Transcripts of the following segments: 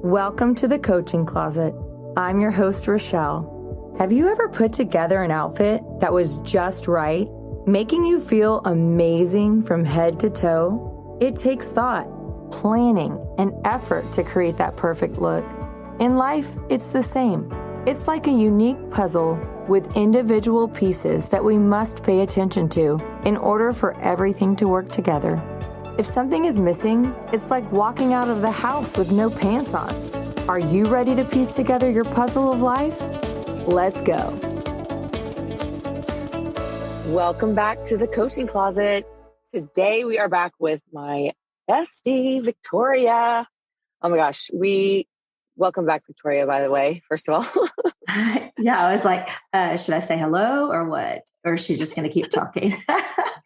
Welcome to the Coaching Closet. I'm your host, Richele. Have you ever put together an outfit that was just right, making you feel amazing from head to toe? It takes thought, planning, and effort to create that perfect look. In life, it's the same. It's like a unique puzzle with individual pieces that we must pay attention to in order for everything to work together. If something is missing, it's like walking out of the house with no pants on. Are you ready to piece together your puzzle of life? Let's go. Welcome back to the Coaching Closet. Today we are back with my bestie, Victoria. Oh my gosh, welcome back, Victoria, by the way, first of all. Yeah, I was like, should I say hello or what? Or is she just going to keep talking?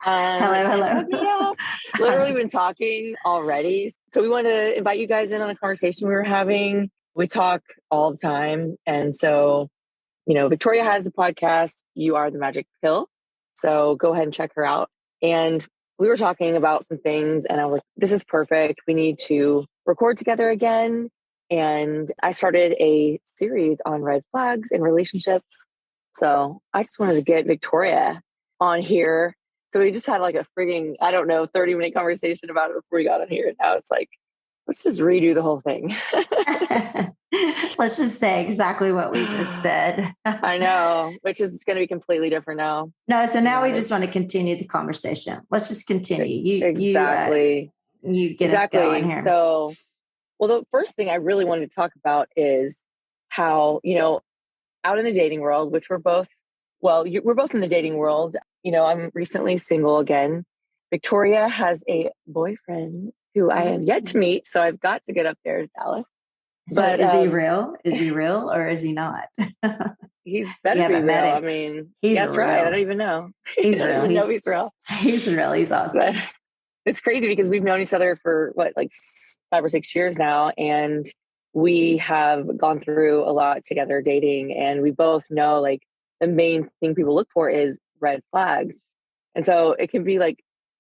Hello. Literally been talking already. So we want to invite you guys in on a conversation we were having. We talk all the time. And so, Victoria has a podcast, You Are the Magic Pill. So go ahead and check her out. And we were talking about some things and I was like, this is perfect. We need to record together again. And I started a series on red flags in relationships. So I just wanted to get Victoria on here. So we just had like a frigging, 30-minute conversation about it before we got on here. And now it's like, let's just redo the whole thing. Let's just say exactly what we just said. I know, which is going to be completely different now. No, so now we just want to continue the conversation. Let's just continue. Exactly. You get us going here. So, well, the first thing I really wanted to talk about is how, out in the dating world, which we're both in the dating world. I'm recently single again. Victoria has a boyfriend who I am yet to meet. So I've got to get up there to Dallas. So but is he real? Is he real or is he not? He's better be real. I mean, that's real. Right. I don't even know. He's real. He's real. He's real. He's awesome. But it's crazy because we've known each other for 5 or 6 years now. And we have gone through a lot together dating. And we both know the main thing people look for is red flags. And so it can be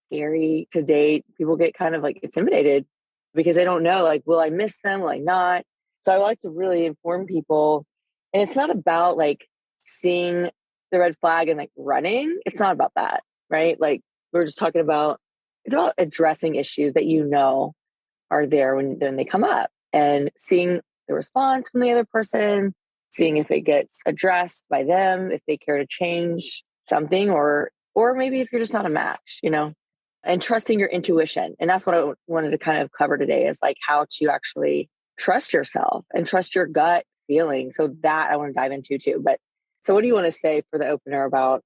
scary to date. People get kind of intimidated because they don't know, will I miss them? Will I not? So I like to really inform people. And it's not about seeing the red flag and running. It's not about that, right? We're just talking about, it's about addressing issues that are there when they come up and seeing the response from the other person, seeing if it gets addressed by them, if they care to change something, or maybe if you're just not a match, and trusting your intuition. And that's what I wanted to kind of cover today is how to actually trust yourself and trust your gut feeling. So that I want to dive into too. But so what do you want to say for the opener about,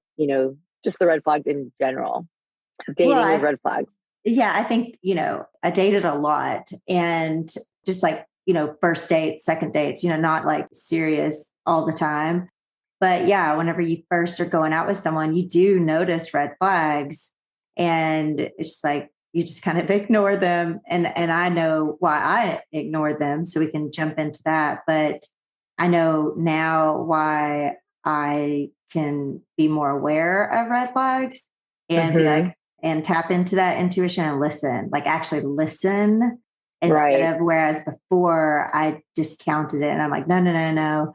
just the red flags in general, dating with red flags? Yeah, I think, I dated a lot and just first dates, second dates, not serious all the time. But yeah, whenever you first are going out with someone, you do notice red flags and it's you just kind of ignore them. And I know why I ignored them, so we can jump into that. But I know now why I can be more aware of red flags and be and tap into that intuition and listen, actually listen instead of, whereas before I discounted it and I'm like, no.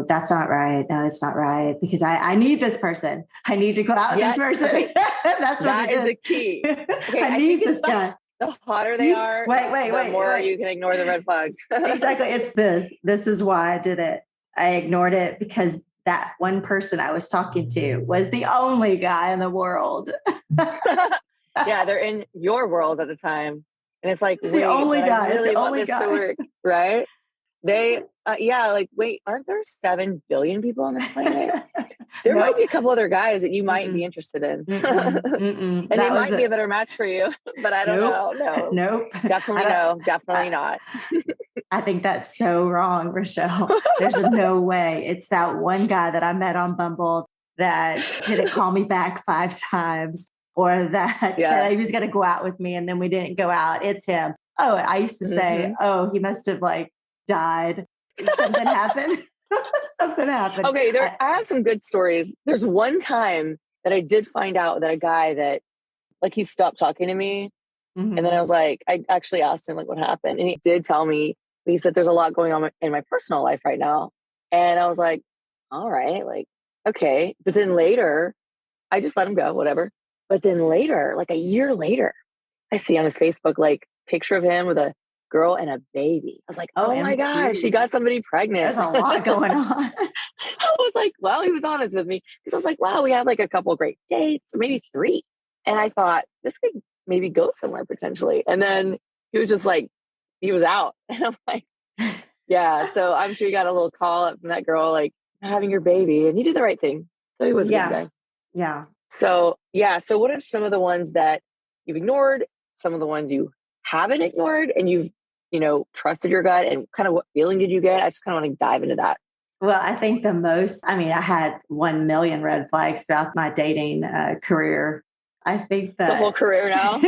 That's not right. No, it's not right because I need this person. I need to go out with this person. That is the key. Okay, I need this guy. The hotter they are, the more you can ignore the red flags. Exactly. It's this. This is why I did it. I ignored it because that one person I was talking to was the only guy in the world. Yeah, they're in your world at the time. And it's the only guy. I really it's the want only this guy. to work, right? They, wait, aren't there 7 billion people on this planet? There might be a couple other guys that you might be interested in. And they might be a better match for you, but I don't know. No. Nope. Definitely not. I think that's so wrong, Richele. There's no way. It's that one guy that I met on Bumble that didn't call me back 5 times or that said he was going to go out with me and then we didn't go out. It's him. Oh, I used to say, he must have died. Something happened. Something happened. Okay, I have some good stories. There's one time that I did find out that a guy that he stopped talking to me. And then I was I actually asked him what happened. And he did tell me But he said, there's a lot going on in my personal life right now. And I was like, all right, like, okay. But then later, I just let him go, whatever. But then later, like a year later, I see on his Facebook, like picture of him with a girl and a baby. I was like, oh my gosh, she got somebody pregnant. There's a lot going on. I was like, well, he was honest with me because I was like, wow, we had like a couple of great dates, maybe 3. And I thought this could maybe go somewhere potentially. And then he was just like, he was out. And I'm like, yeah. So I'm sure you got a little call up from that girl, like having your baby, and he did the right thing. So he was a good guy. Yeah. So, yeah. So what are some of the ones that you've ignored, some of the ones you haven't ignored, and you've, trusted your gut, and kind of what feeling did you get? I just kind of want to dive into that. Well, I think I had 1 million red flags throughout my dating career. I think that it's a whole career now.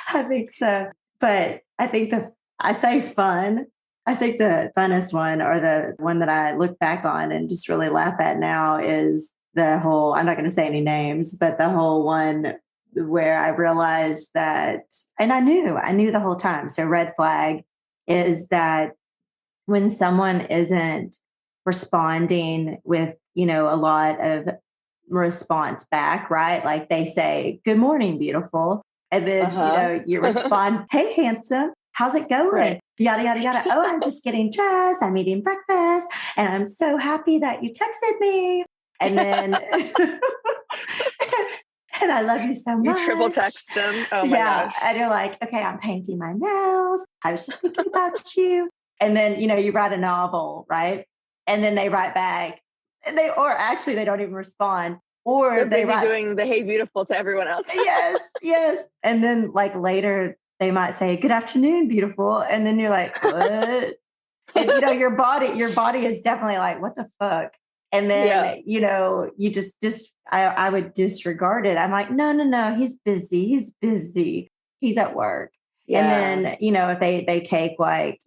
I think so. But I think I say fun. I think the funnest one, or the one that I look back on and just really laugh at now, is the whole, I'm not going to say any names, but the whole one where I realized that, and I knew the whole time. So red flag is that when someone isn't responding with, a lot of response back, right? Like they say, good morning, beautiful. And then, you respond, hey, handsome, how's it going? Right. Yada, yada, yada. Oh, I'm just getting dressed. I'm eating breakfast. And I'm so happy that you texted me. And then, and I love you so much. You triple text them. Oh my gosh. And you're like, okay, I'm painting my nails. I was just thinking about you. And then, you write a novel, right? And then they write back. And they don't even respond. Or they're busy doing the hey beautiful to everyone else. Yes. And then like later they might say, good afternoon, beautiful. And then you're like, what? And your body is definitely like, what the fuck? And then, you just I would disregard it. I'm like, no, he's busy. He's at work. Yeah. And then, if they take like,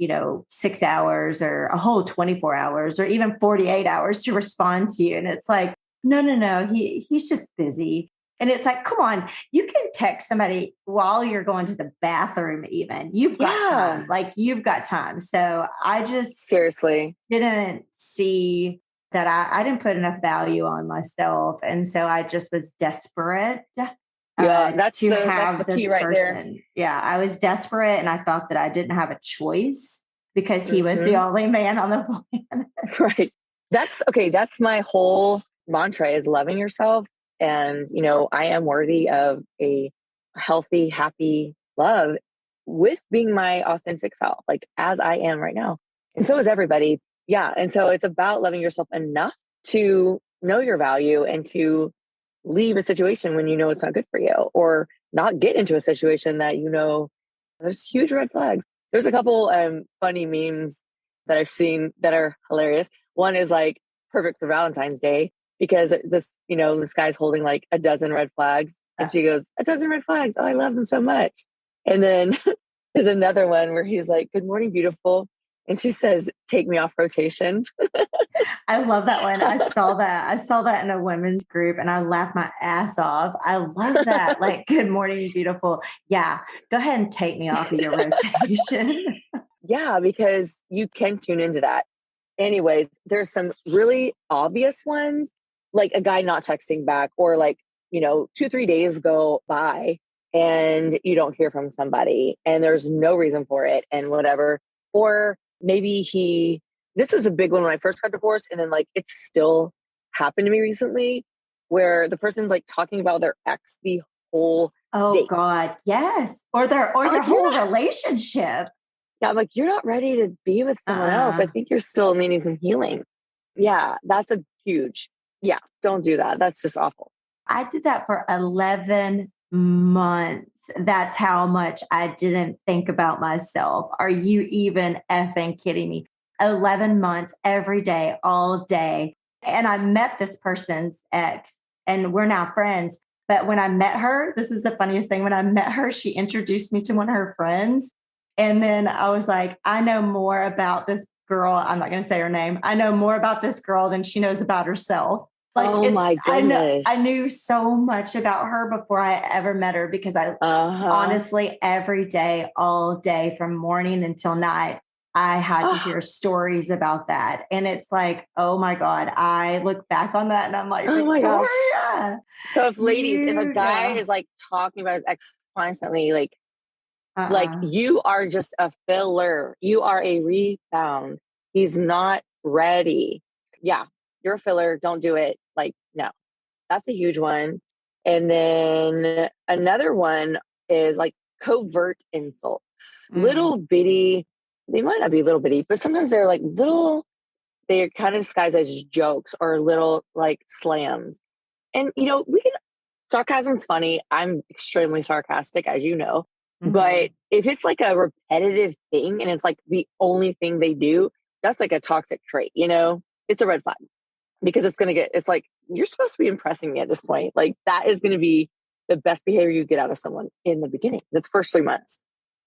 6 hours or a whole 24 hours or even 48 hours to respond to you. And it's like, no, he's just busy. And it's like, come on, you can text somebody while you're going to the bathroom even. You've got time. Like, you've got time. So I just seriously didn't see that I didn't put enough value on myself. And so I just was desperate. That's to the have this key right person. there. Yeah, I was desperate, and I thought that I didn't have a choice because he was the only man on the planet. Right. That's my whole mantra, is loving yourself. And, I am worthy of a healthy, happy love with being my authentic self, like as I am right now. And so is everybody. Yeah. And so it's about loving yourself enough to know your value and to leave a situation when it's not good for you, or not get into a situation that there's huge red flags. There's a couple funny memes that I've seen that are hilarious. One is like perfect for Valentine's Day, because this guy's holding like a dozen red flags, and she goes, a dozen red flags. Oh, I love them so much. And then there's another one where he's like, good morning, beautiful. And she says, take me off rotation. I love that one. I saw that in a women's group, and I laughed my ass off. I love that. Like, good morning, beautiful. Yeah. Go ahead and take me off of your rotation. Yeah, because you can tune into that. Anyways, there's some really obvious ones, like a guy not texting back, or like, 2-3 days go by and you don't hear from somebody and there's no reason for it and whatever. Or maybe this is a big one when I first got divorced, and then like it's still happened to me recently, where the person's like talking about their ex the whole date. God, yes. Or their whole relationship. Yeah, I'm like, you're not ready to be with someone else. I think you're still needing some healing. Yeah, that's a huge, don't do that. That's just awful. I did that for 11 months. That's how much I didn't think about myself. Are you even effing kidding me? 11 months, every day, all day. And I met this person's ex, and we're now friends. But when I met her, this is the funniest thing. When I met her, she introduced me to one of her friends. And then I was like, I know more about this girl. I'm not going to say her name. I know more about this girl than she knows about herself. Like Oh it, my goodness. I knew so much about her before I ever met her because I Uh-huh. honestly every day, all day from morning until night, I had to Oh, hear stories about that. And it's like, oh my God, I look back on that and I'm like, oh my gosh. Victoria, So if ladies, if a you guy know, is like talking about his ex constantly, like uh-uh. you are just a filler. You are a rebound. He's not ready. Yeah, you're a filler. Don't do it. Like, no, that's a huge one. And then another one is like covert insults. Mm. Little bitty, they might not be little bitty, but sometimes they're like little, they're kind of disguised as jokes or little like slams. And, we can, sarcasm's funny. I'm extremely sarcastic, as you know. But Mhm. if it's like a repetitive thing and it's like the only thing they do, that's like a toxic trait, It's a red flag because it's like, you're supposed to be impressing me at this point. Like, that is going to be the best behavior you get out of someone in the beginning. That's first 3 months,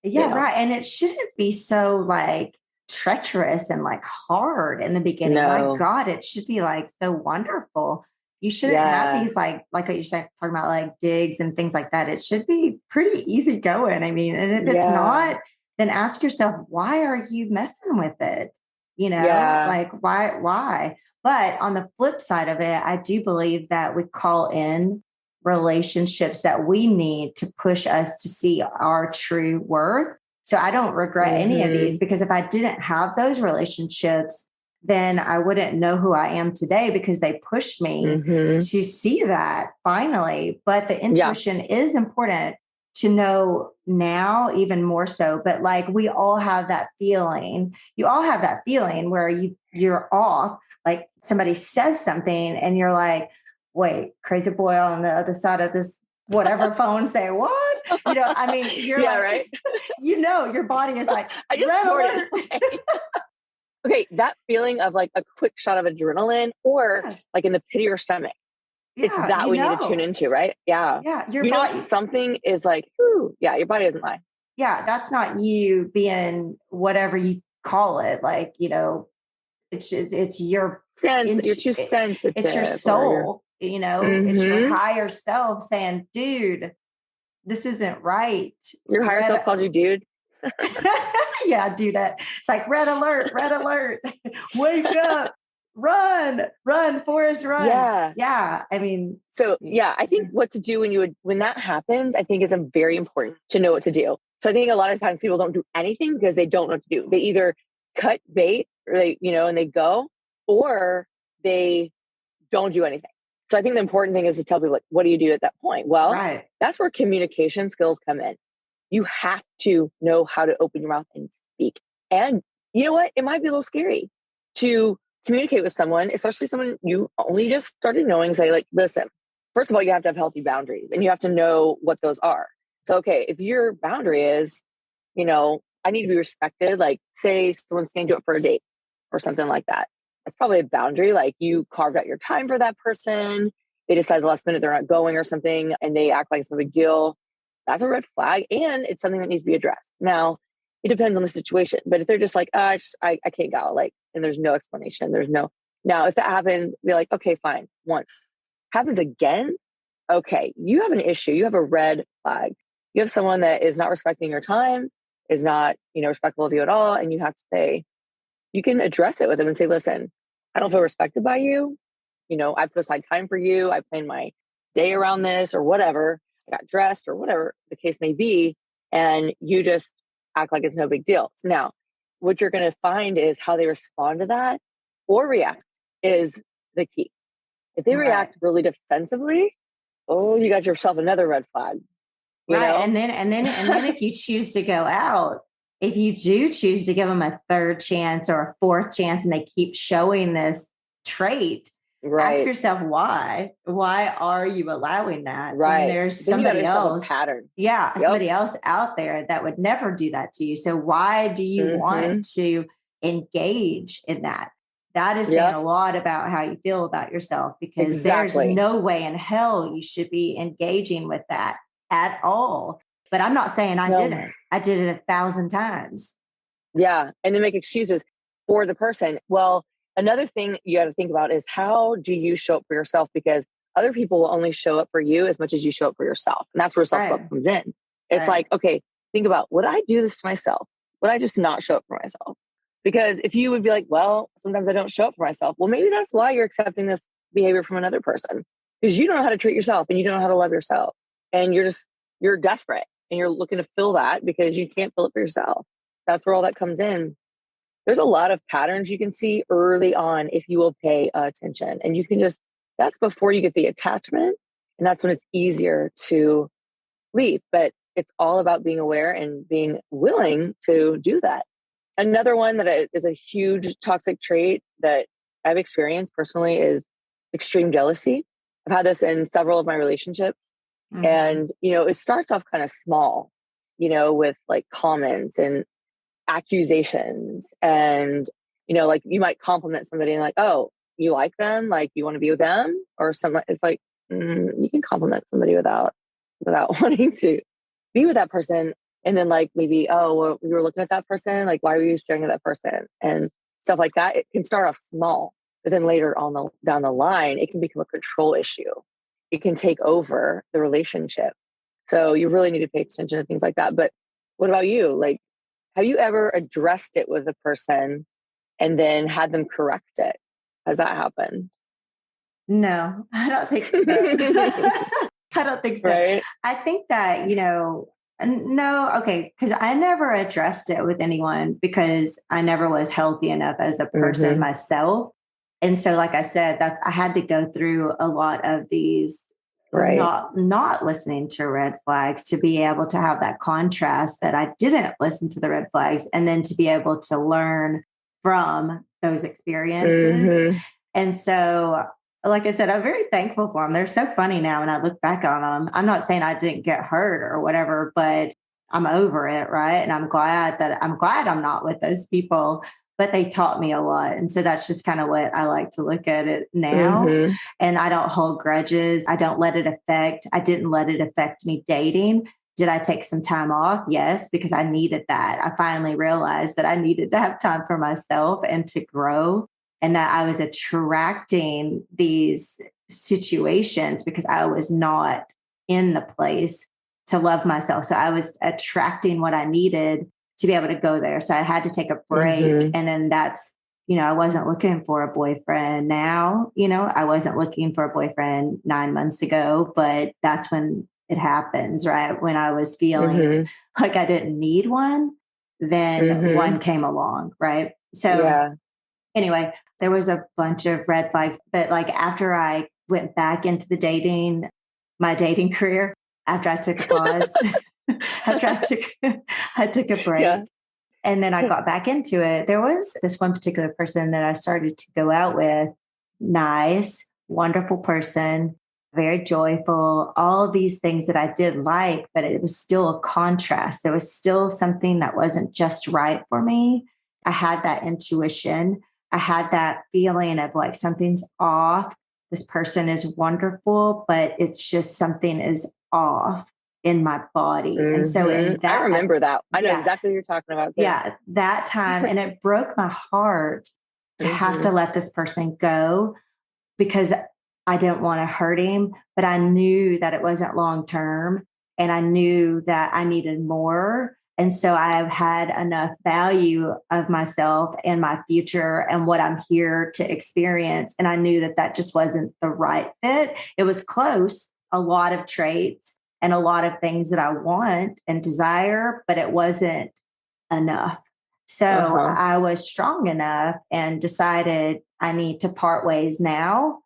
you Yeah, know? right. And it shouldn't be so like treacherous and like hard in the beginning. My No. God, it should be like so wonderful. You shouldn't have Yeah. these like what you're saying, talking about like digs and things like that. It should be pretty easy going. I mean, and if it's Yeah. not, then ask yourself, why are you messing with it? Yeah. Like why? But on the flip side of it, I do believe that we call in relationships that we need to push us to see our true worth. So I don't regret any of these Hmm. because if I didn't have those relationships, then I wouldn't know who I am today because they pushed me Hmm. to see that finally. But the Yeah. intuition is important to know now, even more so. But like we all have that feeling. You all have that feeling where you're off. Like somebody says something and you're like, wait, crazy boy on the other side of this whatever phone say what? I mean, you're Yeah, like, right. your body is like, I just red snorted. alert. Okay. Okay, that feeling of like a quick shot of adrenaline or Yeah, like in the pit of your stomach, it's yeah, that we need to tune into, right? Yeah. yeah, your body, Something is like, whew, yeah, your body doesn't lie. yeah, that's not you being whatever you call it. Like, it's your, You're too it's your sensitive or you're, soul, it's your mm-hmm. higher self saying, dude, this isn't right. Your higher self Red, calls you dude. yeah, do that. It's like red alert, wake up, run, Forrest, run. Yeah. Yeah, I mean, So yeah, I think what to do when that happens, I think is very important to know what to do. So I think a lot of times people don't do anything because they don't know what to do. They either cut bait or and they go, or they don't do anything. So I think the important thing is to tell people, like, what do you do at that point? Well, right. that's where communication skills come in. You have to know how to open your mouth and speak. And you know what? It might be a little scary to communicate with someone, especially someone you only just started knowing, say, like, listen, first of all, you have to have healthy boundaries and you have to know what those are. So, okay, if your boundary is, I need to be respected, like, say someone's saying do it for a date or something like that. That's probably a boundary. Like, you carved out your time for that person. They decide the last minute they're not going or something and they act like it's no big deal. That's a red flag and it's something that needs to be addressed. Now, it depends on the situation, but if they're just like, I can't go, like, and there's no explanation, now, if that happens, be like, okay, fine. Once happens again, okay, you have an issue. You have a red flag. You have someone that is not respecting your time, is not, respectful of you at all. And you have to say, you can address it with them and say, listen, I don't feel respected by you. I put aside time for you. I planned my day around this or whatever. I got dressed or whatever the case may be. And you just act like it's no big deal. So now, what you're going to find is how they respond to that or react is the key. If they Right. react really defensively, oh, you got yourself another red flag, you Right. know? And then if you choose to go out, if you do choose to give them a third chance or a fourth chance and they keep showing this trait, ask Right, yourself why. Why are you allowing that when right. there's Then you got somebody yourself a else? pattern. Yeah, Yep. somebody else out there that would never do that to you. So why do you want Mm-hmm. to engage in that? That is saying Yep. a lot about how you feel about yourself because there's Exactly. no way in hell you should be engaging with that at all. But I'm not saying I No. didn't. I did it 1,000 times. Yeah. And then make excuses for the person. Well, Another thing you got to think about is, how do you show up for yourself? Because other people will only show up for you as much as you show up for yourself. And that's where self-love Right. comes in. It's Right. like, okay, think about, would I do this to myself? Would I just not show up for myself? Because if you would be like, well, sometimes I don't show up for myself. Well, maybe that's why you're accepting this behavior from another person, because you don't know how to treat yourself and you don't know how to love yourself. And you're desperate and you're looking to fill that because you can't fill it for yourself. That's where all that comes in. There's a lot of patterns you can see early on if you will pay attention. And you can that's before you get the attachment. And that's when it's easier to leave. But it's all about being aware and being willing to do that. Another one that is a huge toxic trait that I've experienced personally is extreme jealousy. I've had this in several of my relationships. Mm-hmm. And, it starts off kind of small, with like comments and accusations. And, like you might compliment somebody and like, oh, you like them? Like you want to be with them? Or something. It's like, you can compliment somebody without wanting to be with that person. And then like maybe, oh, well, you were looking at that person. Like, why were you staring at that person? And stuff like that. It can start off small, but then later on down the line, it can become a control issue. It can take over the relationship. So you really need to pay attention to things like that. But what about you? Like, have you ever addressed it with a person and then had them correct it? Has that happened? No, I don't think so. I don't think so. Right? I think that, no, okay, because I never addressed it with anyone because I never was healthy enough as a person myself. And so, like I said, that I had to go through a lot of these, Right. not listening to red flags to be able to have that contrast that I didn't listen to the red flags, and then to be able to learn from those experiences. And so, like I said, I'm very thankful for them. They're so funny now when I look back on them. I'm not saying I didn't get hurt or whatever, but I'm over it, right? And I'm glad I'm not with those people, but they taught me a lot. And so that's just kind of what I like to look at it now. And I don't hold grudges. I didn't let it affect me dating. Did I take some time off? Yes, because I needed that. I finally realized that I needed to have time for myself and to grow, and that I was attracting these situations because I was not in the place to love myself. So I was attracting what I needed to be able to go there. So I had to take a break. And then that's, I wasn't looking for a boyfriend now. I wasn't looking for a boyfriend 9 months ago, but that's when it happens, right? When I was feeling like I didn't need one, then one came along, right? So anyway, there was a bunch of red flags, but like after I went back into my dating career, after I took a pause, after I took a break, and then I got back into it, there was this one particular person that I started to go out with. Nice, wonderful person, very joyful, all these things that I did like, but it was still a contrast. There was still something that wasn't just right for me. I had that intuition. I had that feeling of like something's off. This person is wonderful, but it's just something is off in my body. And so I remember that. I know exactly what you're talking about. Yeah, that time. And it broke my heart to have to let this person go because I didn't want to hurt him, but I knew that it wasn't long term. And I knew that I needed more. And so I've had enough value of myself and my future and what I'm here to experience. And I knew that that just wasn't the right fit. It was close, a lot of traits and a lot of things that I want and desire, but it wasn't enough. So I was strong enough and decided I need to part ways now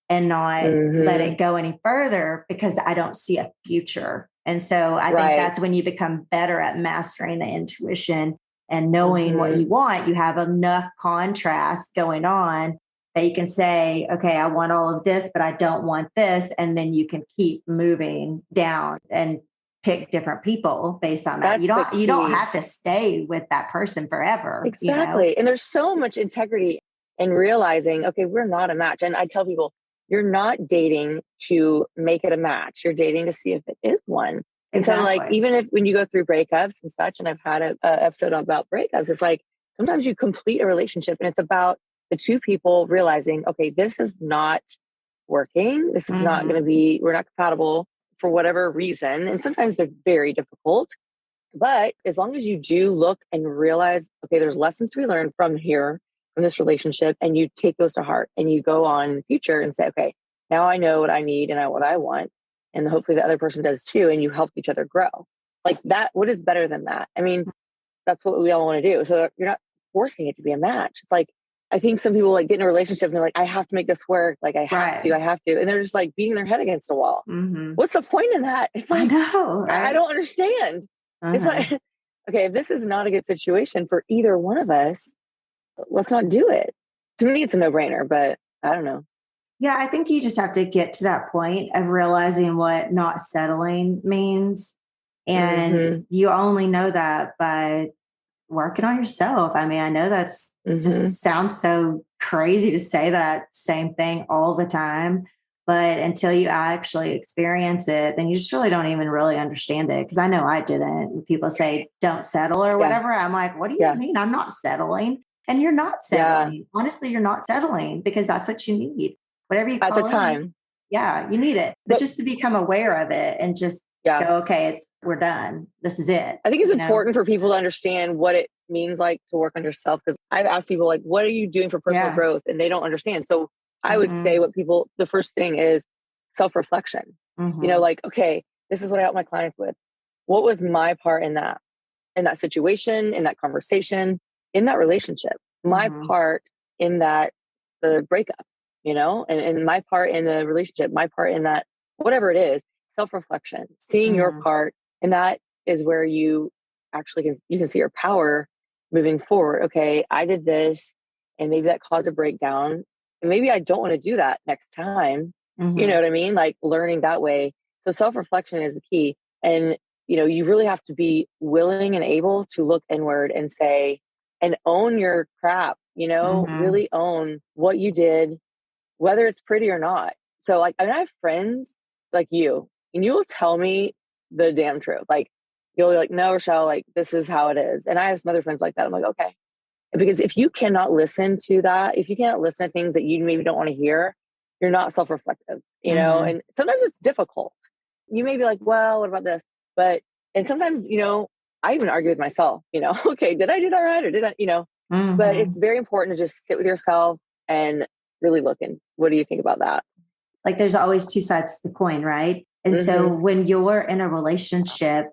and not let it go any further because I don't see a future. And so I think that's when you become better at mastering the intuition and knowing what you want. You have enough contrast going on that you can say, okay, I want all of this, but I don't want this. And then you can keep moving down and pick different people based on that. You don't have to stay with that person forever. Exactly. And there's so much integrity in realizing, okay, we're not a match. And I tell people, you're not dating to make it a match. You're dating to see if it is one. And so like, even if when you go through breakups and such, and I've had an episode about breakups, it's like, sometimes you complete a relationship and it's about the two people realizing, okay, this is not working. This is not going to be, we're not compatible for whatever reason. And sometimes they're very difficult. But as long as you do look and realize, okay, there's lessons to be learned from here, from this relationship, and you take those to heart and you go on in the future and say, okay, now I know what I need and what I want. And hopefully the other person does too. And you help each other grow. Like that, what is better than that? I mean, that's what we all want to do. So you're not forcing it to be a match. It's like, I think some people like get in a relationship and they're like, I have to make this work. Like I have to. And they're just like beating their head against a wall. What's the point in that? It's like, I know, right? I don't understand. It's like, okay, if this is not a good situation for either one of us, let's not do it. To me, it's a no-brainer, but I don't know. Yeah, I think you just have to get to that point of realizing what not settling means. And you only know that by working on yourself. I mean, I know that's just sounds so crazy to say that same thing all the time. But until you actually experience it, then you just really don't even really understand it. Because I know I didn't. When people say don't settle or whatever, I'm like, what do you mean? I'm not settling. And you're not settling. Honestly, you're not settling because that's what you need. Whatever you call at the time. You need it. But just to become aware of it and just go, okay, we're done. This is it. I think it's important for people to understand what it means like to work on yourself. Because I've asked people like, what are you doing for personal growth? And they don't understand. So I would say the first thing is self-reflection. You know, like, okay, this is what I help my clients with. What was my part in that situation, in that conversation, in that relationship? My part in that, the breakup, you know, and my part in the relationship, my part in that, whatever it is, self-reflection, seeing your part. And that is where you actually you can see your power moving forward. Okay, I did this and maybe that caused a breakdown. And maybe I don't want to do that next time. You know what I mean? Like learning that way. So self-reflection is the key. And, you know, you really have to be willing and able to look inward and say, and own your crap, you know, really own what you did, whether it's pretty or not. So like, I mean, I have friends like you, and you will tell me the damn truth. Like you'll be like, no, Richele, like this is how it is. And I have some other friends like that. I'm like, okay. Because if you cannot listen to that, if you can't listen to things that you maybe don't want to hear, you're not self-reflective, you know, and sometimes it's difficult. You may be like, well, what about this? And sometimes, you know, I even argue with myself, you know, okay, did I do that right? Or did I, you know, but it's very important to just sit with yourself and really look in. What do you think about that? Like there's always two sides to the coin, right? And so when you're in a relationship,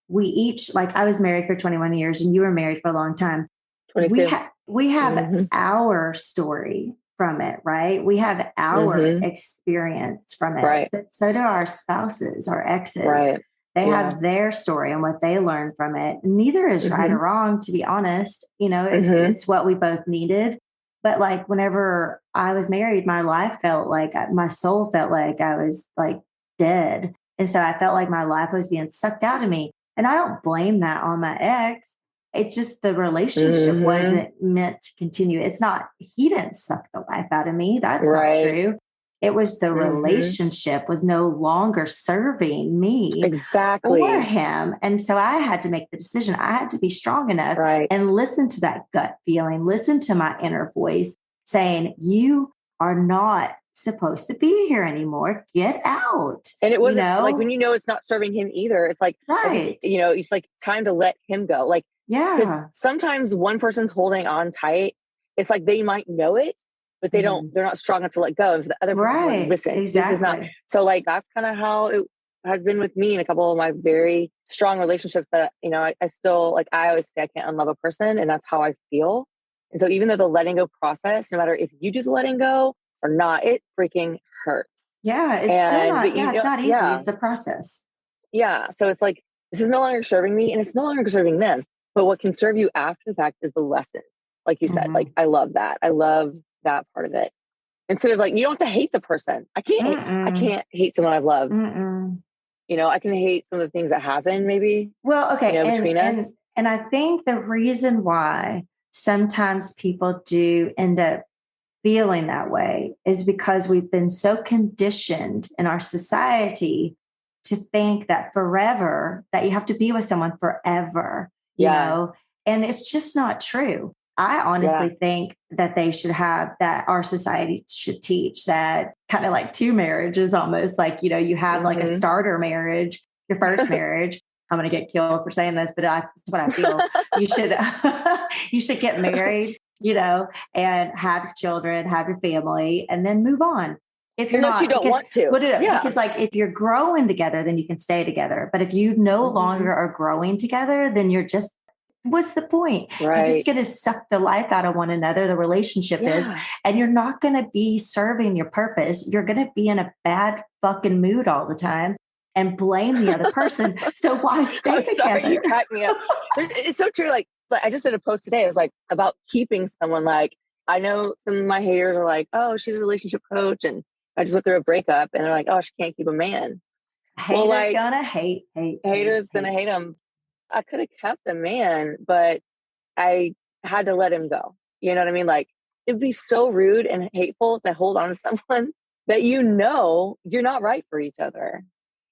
we each, like I was married for 21 years and you were married for a long time. 22. We have our story from it, right? We have our experience from it. Right. But so do our spouses, our exes. Right. They have their story and what they learned from it. Neither is right or wrong, to be honest. You know, it's what we both needed. But like whenever I was married, my life felt like my soul felt like I was like dead. And so I felt like my life was being sucked out of me. And I don't blame that on my ex. It's just the relationship wasn't meant to continue. It's not, he didn't suck the life out of me. That's not true. It was the relationship was no longer serving me or him. And so I had to make the decision. I had to be strong enough and listen to that gut feeling, listen to my inner voice saying, you are not supposed to be here anymore. Get out. And it wasn't like when you know it's not serving him either. It's like, you know, it's like time to let him go. Like, because sometimes one person's holding on tight. It's like they might know it, but they're not strong enough to let go. If the other person's like, listen, this is not. So like, that's kind of how it has been with me in a couple of my very strong relationships that, you know, I still, like, I always say I can't unlove a person, and that's how I feel. And so even though the letting go process, no matter if you do the letting go or not, it freaking hurts. Yeah. It's still not, it's not easy. It's a process. Yeah. So it's like, this is no longer serving me and it's no longer serving them. But what can serve you after the fact is the lesson. Like you said, like, I love that. I love that part of it. Instead of like, you don't have to hate the person. I can't hate someone I've loved. You know, I can hate some of the things that happen maybe. Well, okay. You know, between us. And I think the reason why sometimes people do end up feeling that way is because we've been so conditioned in our society to think that forever, that you have to be with someone forever, you know, and it's just not true. I Yeah. honestly think that they should have that our society should teach that kind of like two marriages almost like, you have like a starter marriage, your first marriage. I'm going to get killed for saying this, but that's what I feel. You should, you should get married, and have children, have your family, and then move on. If you're Unless you not, don't because want to. Yeah. because like if you're growing together, then you can stay together. But if you no longer are growing together, then you're just, what's the point? You're just Right. going to suck the life out of one another. The relationship is, and you're not going to be serving your purpose. You're going to be in a bad fucking mood all the time and blame the other person. So why stay I'm sorry, together? you cracked me up. It's so true. Like I just did a post today. It was like about keeping someone. Like I know some of my haters are like, oh, she's a relationship coach, and I just went through a breakup, and they're like, oh, she can't keep a man. Haters gonna hate. Haters gonna hate him. I could have kept a man, but I had to let him go. You know what I mean? Like it'd be so rude and hateful to hold on to someone that you're not right for each other.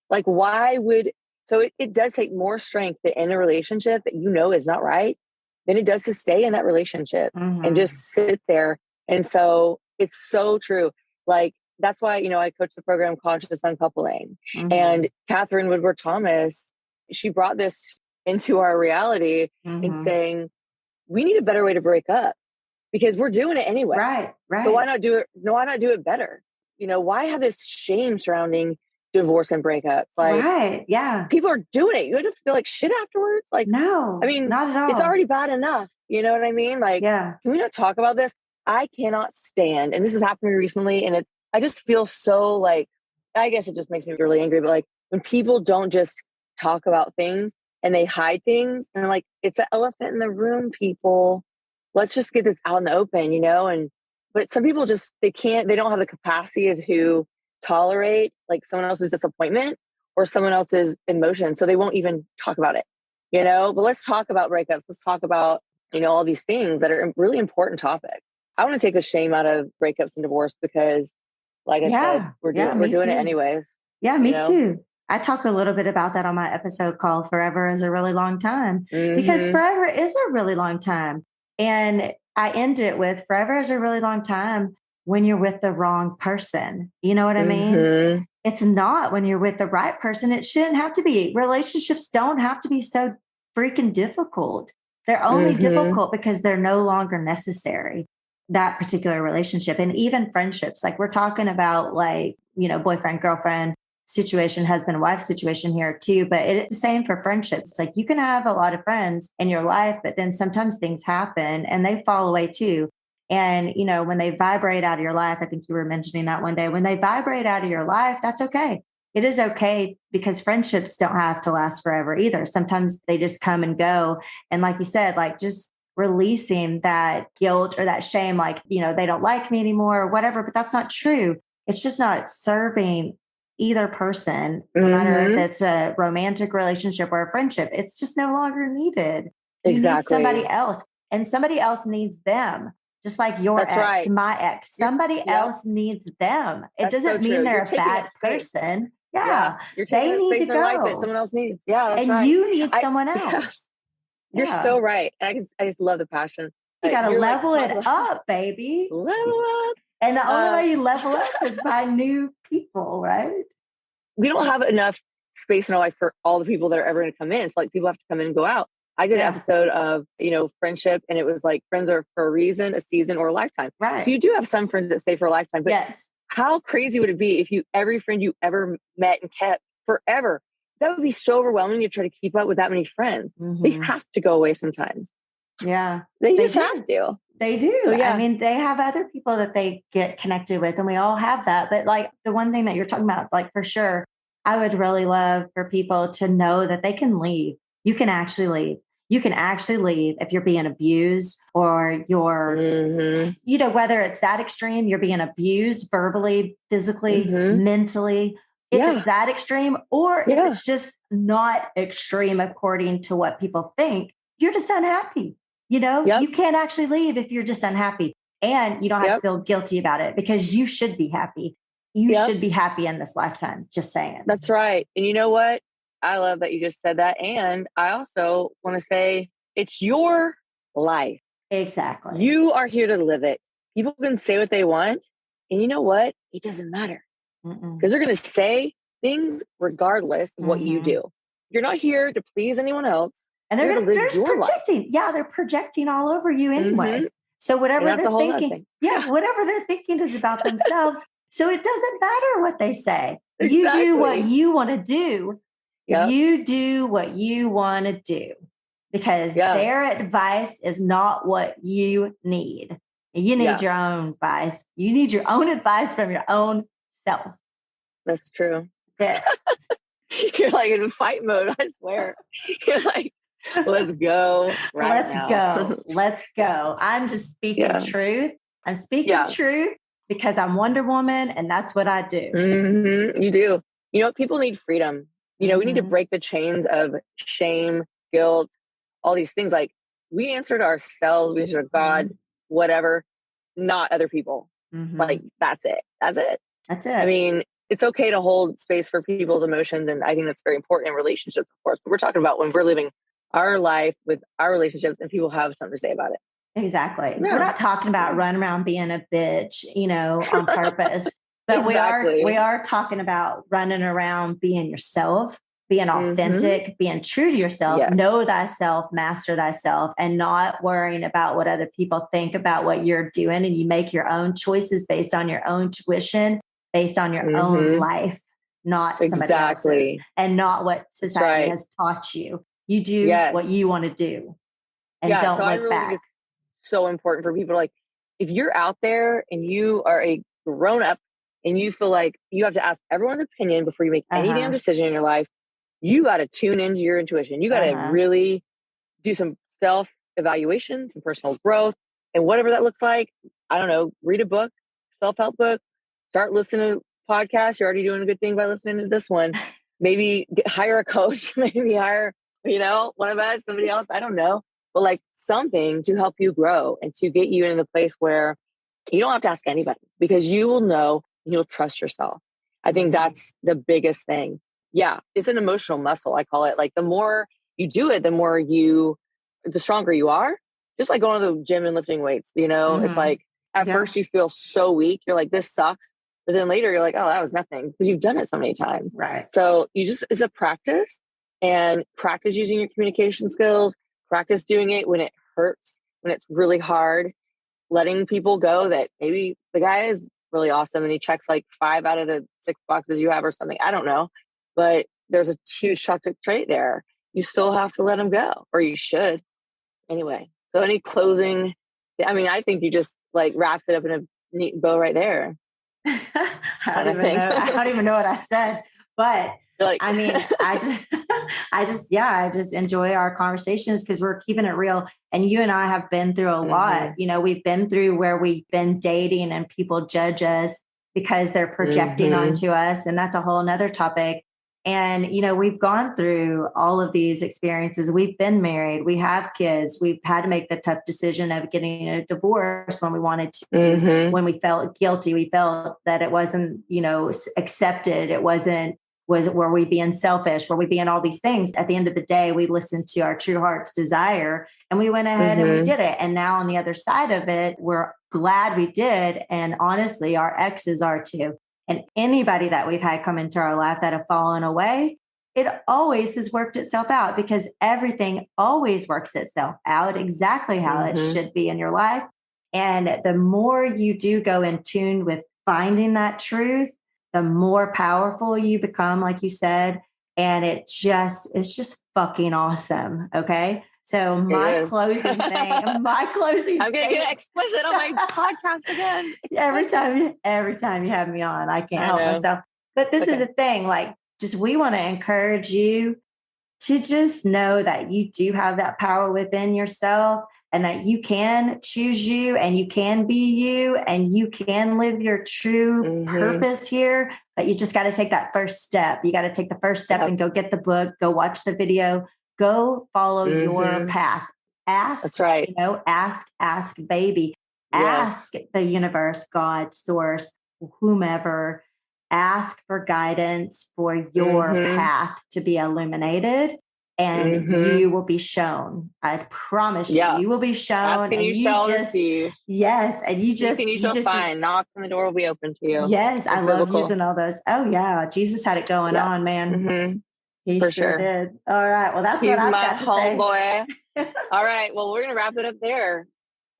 Like why would it does take more strength to end a relationship that is not right than it does to stay in that relationship and just sit there. And so it's so true. Like that's why, I coach the program Conscious Uncoupling. And Catherine Woodward Thomas, she brought this into our reality in saying, we need a better way to break up because we're doing it anyway. Right. So why not do it? No, why not do it better? Why have this shame surrounding divorce and breakups? Like, right. Yeah. People are doing it. You have to feel like shit afterwards. Like, no, I mean, not at all. It's already bad enough. You know what I mean? Like, yeah. Can we not talk about this? I cannot stand, and this has happened to me recently, and I just feel so like, I guess it just makes me really angry, but like when people don't just talk about things and they hide things, and I'm like, it's an elephant in the room, people. Let's just get this out in the open, but some people they don't have the capacity to tolerate like someone else's disappointment or someone else's emotion. So they won't even talk about it, but let's talk about breakups. Let's talk about, all these things that are really important topics. I want to take the shame out of breakups and divorce because like I said, we're doing it anyways. Yeah, me too. I talk a little bit about that on my episode called Forever is a Really Long Time because forever is a really long time. And I end it with forever is a really long time when you're with the wrong person. You know what I mean? It's not when you're with the right person. It shouldn't have to be. Relationships don't have to be so freaking difficult. They're only difficult because they're no longer necessary, that particular relationship. And even friendships, like we're talking about like, boyfriend, girlfriend situation, husband, wife situation here too. But it's the same for friendships. Like you can have a lot of friends in your life, but then sometimes things happen and they fall away too. And, when they vibrate out of your life, I think you were mentioning that one day, when they vibrate out of your life, that's okay. It is okay because friendships don't have to last forever either. Sometimes they just come and go. And like you said, like just releasing that guilt or that shame, like, they don't like me anymore or whatever, but that's not true. It's just not serving either person, no matter if it's a romantic relationship or a friendship. It's just no longer needed. You need somebody else, and somebody else needs them. Just like your ex, my ex, somebody else needs them. It doesn't mean they're a bad person. Yeah. They need to go. Life that someone else needs. Yeah, that's and you need someone else. You're so right. I just love the passion. You got to level it up, baby. Level up. And the only way you level up is by new people, right? We don't have enough space in our life for all the people that are ever going to come in. It's like people have to come in and go out. I did an episode of, friendship, and it was like friends are for a reason, a season, or a lifetime. Right. So you do have some friends that stay for a lifetime. But how crazy would it be if every friend you ever met and kept forever? That would be so overwhelming to try to keep up with that many friends. They have to go away sometimes. Yeah. They just have to. They do. So, I mean, they have other people that they get connected with, and we all have that. But like the one thing that you're talking about, like for sure, I would really love for people to know that they can leave. You can actually leave. You can actually leave if you're being abused or you're, whether it's that extreme, you're being abused verbally, physically, mentally, if it's that extreme, or if it's just not extreme according to what people think, you're just unhappy. You can't actually leave if you're just unhappy, and you don't have to feel guilty about it because you should be happy. You should be happy in this lifetime. Just saying. That's right. And you know what? I love that you just said that. And I also want to say it's your life. Exactly. You are here to live it. People can say what they want. And you know what? It doesn't matter Mm-mm. because they're going to say things regardless of what you Mm-hmm. do. You're not here to please anyone else. And You're here to live they're just your life. projecting. Yeah, they're projecting all over you Mm-hmm. anyway. So And whatever that's a they're whole other thinking, thing. yeah, whatever they're thinking is about themselves. So it doesn't matter what they say. You do what Exactly. you want to do. Yep. You do what you want to do because Yeah. their advice is not what you need. You need Yeah. your own advice. You need your own advice from your own self. That's true. That's You're like in fight mode, I swear. You're like, let's go right Let's now. go. Let's go. I'm just speaking Yeah. truth. I'm speaking Yeah. truth because I'm Wonder Woman and that's what I do. Mm-hmm. You do. You know, people need freedom. You know, we need to Mm-hmm. break the chains of shame, guilt, all these things. Like we answer to ourselves, we answer to God, whatever, not other people. Mm-hmm. Like that's it. That's it. That's I it. mean, it's okay to hold space for people's emotions. And I think that's very important in relationships, of course. But we're talking about when we're living our life with our relationships and people have something to say about it. Exactly. Yeah. We're not talking about running around being a bitch, on purpose, but Exactly. we are talking about running around being yourself, being authentic, being true to yourself, Yes. know thyself, master thyself, and not worrying about what other people think about what you're doing. And you make your own choices based on your own tuition, based on your own life, not somebody else's, and not what society has taught you. You do what you want to do and don't so I look really think back. it's so important for people to like, if you're out there and you are a grown up and you feel like you have to ask everyone's opinion before you make any damn decision in your life, you got to tune into your intuition. You got to really do some self evaluation, some personal growth, and whatever that looks like. I don't know, read a book, self help book, start listening to podcasts. You're already doing a good thing by listening to this one. Maybe hire a coach, maybe hire, one of us, somebody else. I don't know. But like something to help you grow and to get you in the place where you don't have to ask anybody because you will know and you'll trust yourself. I think that's the biggest thing. Yeah, it's an emotional muscle. I call it. Like the more you do it, the stronger you are. Just like going to the gym and lifting weights, it's like at first you feel so weak. You're like, this sucks. But then later you're like, oh, that was nothing because you've done it so many times. Right. So it's a practice and practice using your communication skills, practice doing it when it hurts, when it's really hard, letting people go that maybe the guy is really awesome and he checks like 5 out of the 6 boxes you have or something. I don't know. But there's a huge toxic trait there. You still have to let him go, or you should. Anyway, so any closing? I mean, I think you just like wrapped it up in a neat bow right there. I don't even know what I said, but like, I mean, I just enjoy our conversations because we're keeping it real. And you and I have been through a lot. We've been through where we've been dating and people judge us because they're projecting onto us. And that's a whole nother topic. And, we've gone through all of these experiences. We've been married. We have kids. We've had to make the tough decision of getting a divorce when we wanted to, when we felt guilty. We felt that it wasn't, accepted. It were we being selfish? Were we being all these things? At the end of the day, we listened to our true heart's desire and we went ahead and we did it. And now on the other side of it, we're glad we did. And honestly, our exes are too. And anybody that we've had come into our life that have fallen away, it always has worked itself out because everything always works itself out exactly how it should be in your life. And the more you do go in tune with finding that truth, the more powerful you become, like you said. And it's just fucking awesome. Okay. So my closing thing, I'm going to get explicit on my podcast again. every time you have me on, I can't help myself. But this is the thing, like we want to encourage you to just know that you do have that power within yourself and that you can choose you and you can be you and you can live your true purpose here. But you just got to take that first step. You got to take the first step and go get the book, go watch the video, go follow your path. Ask, that's right. Ask baby, ask the universe, God, source, whomever, ask for guidance for your path to be illuminated. and you will be shown. I promise you, you will be shown. Ask and you shall receive. Yes. And you Seek and you shall find. Knock and the door will be open to you. Yes. I love using all those. Oh yeah. Jesus had it going on, man. He For sure did. All right. Well, that's what I've got to say. He's my homeboy. All right. Well, we're going to wrap it up there.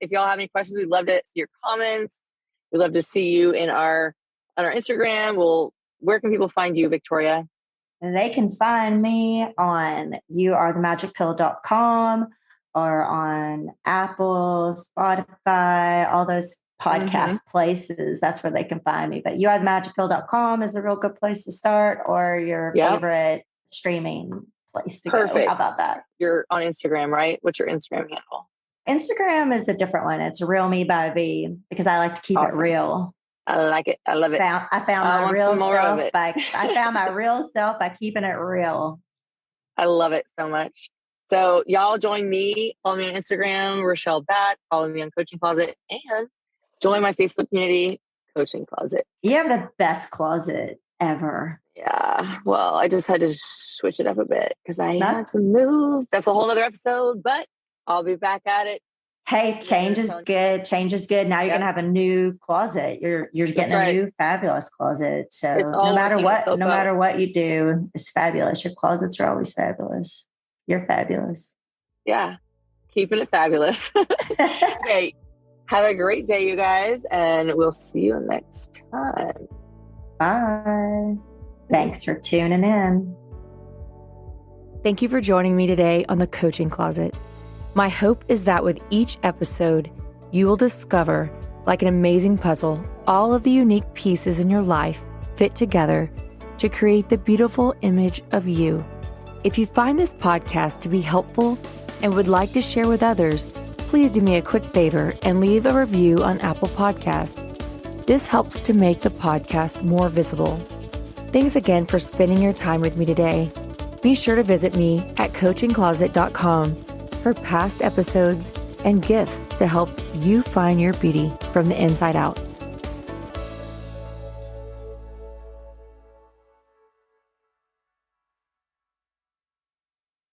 If y'all have any questions, we'd love to see your comments. We'd love to see you on our Instagram. Where can people find you, Victoria? They can find me on youarethemagicpill.com or on Apple, Spotify, all those podcast places. That's where they can find me. But youarethemagicpill.com is a real good place to start, or your favorite streaming place to go. How about that? You're on Instagram, right? What's your Instagram handle? Instagram is a different one. It's Real Me by V, because I like to keep it real. I like it. I love it. I found my real self. I found my real self by keeping it real. I love it so much. So y'all join me. Follow me on Instagram, Richele Bat. Follow me on Coaching Closet, and join my Facebook community, Coaching Closet. You have the best closet ever. Yeah. Well, I just had to switch it up a bit because I had to move. That's a whole other episode, but I'll be back at it. Hey, change is good. Change is good. Now you're going to have a new closet. You're getting a new fabulous closet. So no matter what you do, it's fabulous. Your closets are always fabulous. You're fabulous. Yeah. Keeping it fabulous. Okay. Have a great day, you guys, and we'll see you next time. Bye. Thanks for tuning in. Thank you for joining me today on the Coaching Closet. My hope is that with each episode, you will discover, like an amazing puzzle, all of the unique pieces in your life fit together to create the beautiful image of you. If you find this podcast to be helpful and would like to share with others, please do me a quick favor and leave a review on Apple Podcasts. This helps to make the podcast more visible. Thanks again for spending your time with me today. Be sure to visit me at coachingcloset.com for past episodes and gifts to help you find your beauty from the inside out.